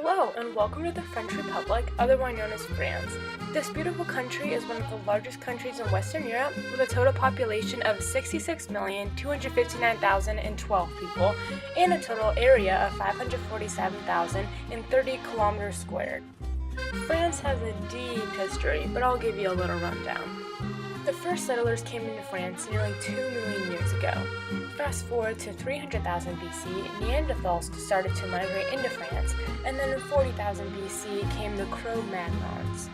Hello and welcome to the French Republic, otherwise known as France. This beautiful country is one of the largest countries in Western Europe with a total population of 66,259,012 people and a total area of 547,030 kilometers squared. France has a deep history, but I'll give you a little rundown. The first settlers came into France nearly 2 million years ago. Fast forward to 300,000 BC, Neanderthals started to migrate into France, and then in 40,000 BC came the Cro-Magnons.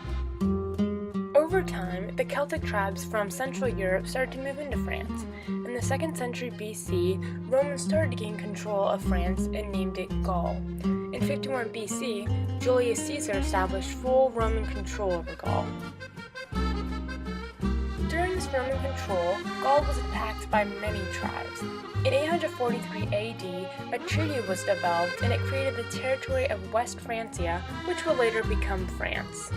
Over time, the Celtic tribes from Central Europe started to move into France. In the 2nd century BC, Romans started to gain control of France and named it Gaul. In 51 BC, Julius Caesar established full Roman control over Gaul. During this Roman control, Gaul was attacked by many tribes. In 843 AD, a treaty was developed and it created the territory of West Francia, which would later become France.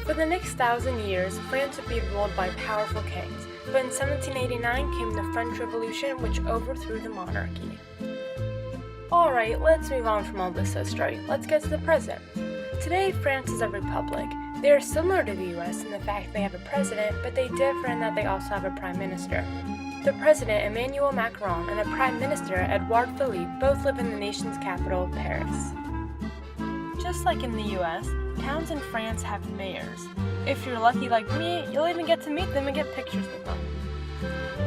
For the next 1,000 years, France would be ruled by powerful kings, but in 1789 came the French Revolution, which overthrew the monarchy. Alright, let's move on from all this history. Let's get to the present. Today, France is a republic. They are similar to the US in the fact they have a president, but they differ in that they also have a prime minister. The president, Emmanuel Macron, and the prime minister, Edouard Philippe, both live in the nation's capital, Paris. Just like in the US, towns in France have mayors. If you're lucky like me, you'll even get to meet them and get pictures with them.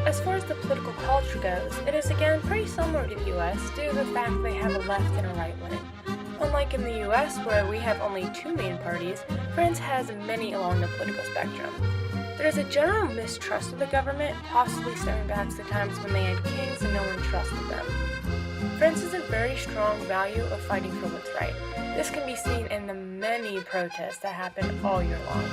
As far as the political culture goes, it is again pretty similar to the US due to the fact they have a left and a right wing. Unlike in the US, where we have only 2 main parties, France has many along the political spectrum. There is a general mistrust of the government, possibly stemming back to the times when they had kings and no one trusted them. France has a very strong value of fighting for what's right. This can be seen in the many protests that happen all year long.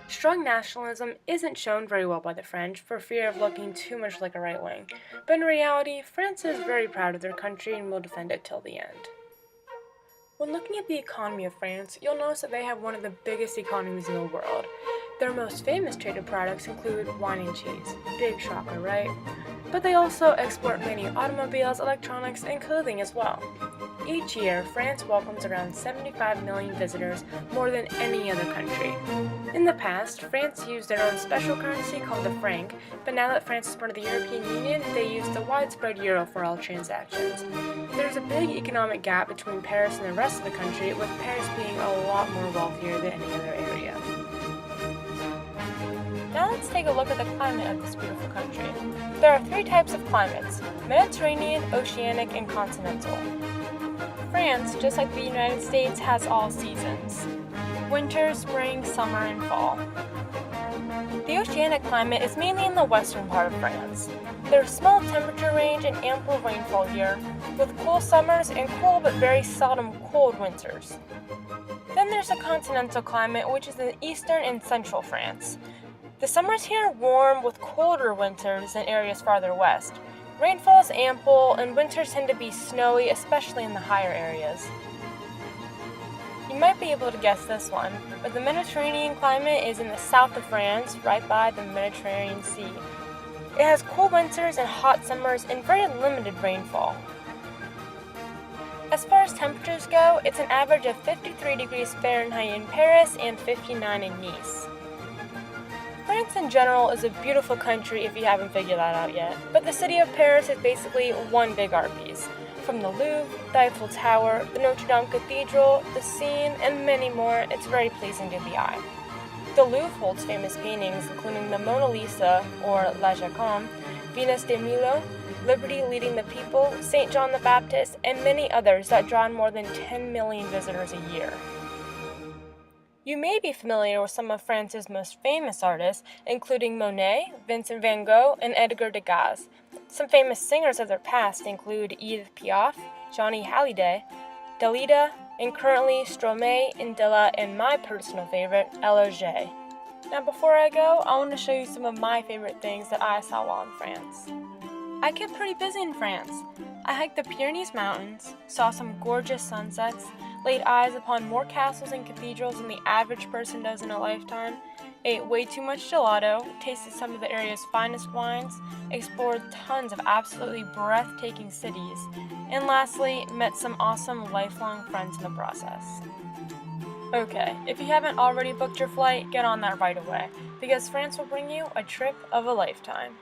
Strong nationalism isn't shown very well by the French for fear of looking too much like a right wing, but in reality, France is very proud of their country and will defend it till the end. When looking at the economy of France, you'll notice that they have one of the biggest economies in the world. Their most famous traded products include wine and cheese. Big shocker, right? But they also export many automobiles, electronics, and clothing as well. Each year, France welcomes around 75 million visitors, more than any other country. In the past, France used their own special currency called the franc, but now that France is part of the European Union, they use the widespread euro for all transactions. There's a big economic gap between Paris and the rest of the country, with Paris being a lot more wealthier than any other area. Now let's take a look at the climate of this beautiful country. There are 3 types of climates: Mediterranean, Oceanic, and Continental. France, just like the United States, has all seasons: winter, spring, summer, and fall. The oceanic climate is mainly in the western part of France. There's small temperature range and ample rainfall here, with cool summers and cool but very seldom cold winters. Then there's the continental climate, which is in eastern and central France. The summers here are warm with colder winters than areas farther west. Rainfall is ample, and winters tend to be snowy, especially in the higher areas. You might be able to guess this one, but the Mediterranean climate is in the south of France, right by the Mediterranean Sea. It has cool winters and hot summers and very limited rainfall. As far as temperatures go, it's an average of 53 degrees Fahrenheit in Paris and 59 in Nice. France in general is a beautiful country if you haven't figured that out yet, but the city of Paris is basically one big art piece. From the Louvre, the Eiffel Tower, the Notre Dame Cathedral, the Seine, and many more, it's very pleasing to the eye. The Louvre holds famous paintings including the Mona Lisa, or La Joconde, Venus de Milo, Liberty Leading the People, St. John the Baptist, and many others that draw in more than 10 million visitors a year. You may be familiar with some of France's most famous artists, including Monet, Vincent van Gogh, and Edgar Degas. Some famous singers of their past include Edith Piaf, Johnny Hallyday, Dalida, and currently Stromae, Indila, and my personal favorite, J. Now before I go, I want to show you some of my favorite things that I saw while in France. I kept pretty busy in France. I hiked the Pyrenees Mountains, saw some gorgeous sunsets, laid eyes upon more castles and cathedrals than the average person does in a lifetime, ate way too much gelato, tasted some of the area's finest wines, explored tons of absolutely breathtaking cities, and lastly, met some awesome lifelong friends in the process. Okay, if you haven't already booked your flight, get on that right away, because France will bring you a trip of a lifetime.